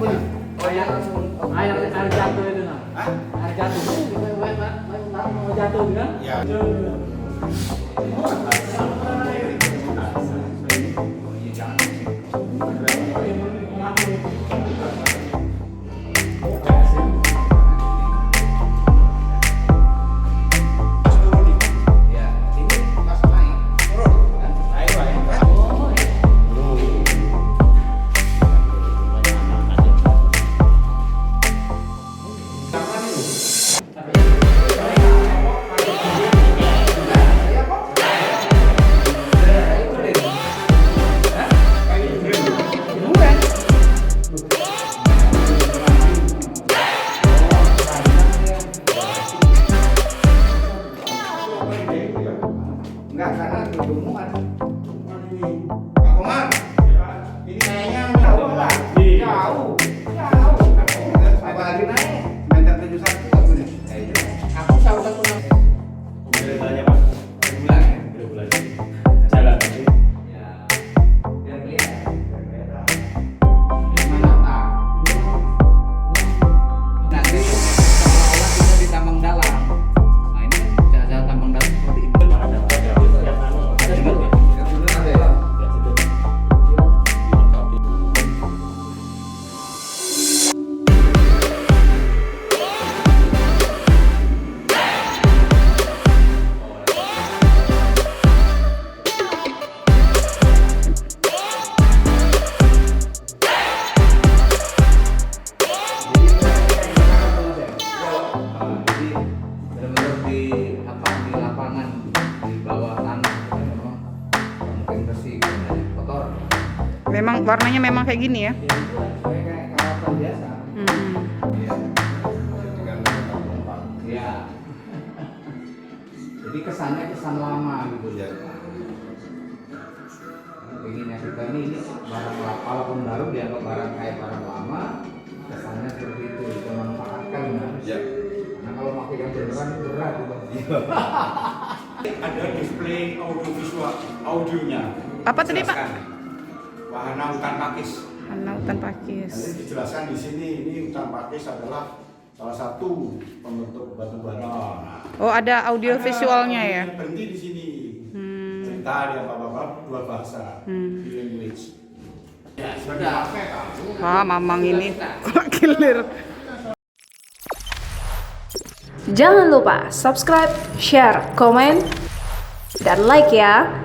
Air jatuh itu nah. Air jatuh itu mau jatuh kan? Ya. Memang warnanya memang kayak gini ya? Kayak kawasan biasa. Iya. Jadi kesannya kesan lama gitu ya. Begini kita ini barang walaupun baru dianggap barang kayak barang lama, kesannya seperti itu kita manfaatkan kan? Ya. Karena kalau pakai yang beneran itu berat itu. Ada display audiovisual audionya. Apa tadi Pak? Wahana hutan pakis. Wahana hutan pakis. Nanti dijelaskan di sini, ini hutan pakis adalah salah satu pembentuk batubara. Oh, ada audio visualnya ya? Berhenti di sini. Cerita dia apa-apa dua bahasa, language. Ya sudah. Wah, Mamang ini kilir. Jangan lupa subscribe, share, komen, dan like ya.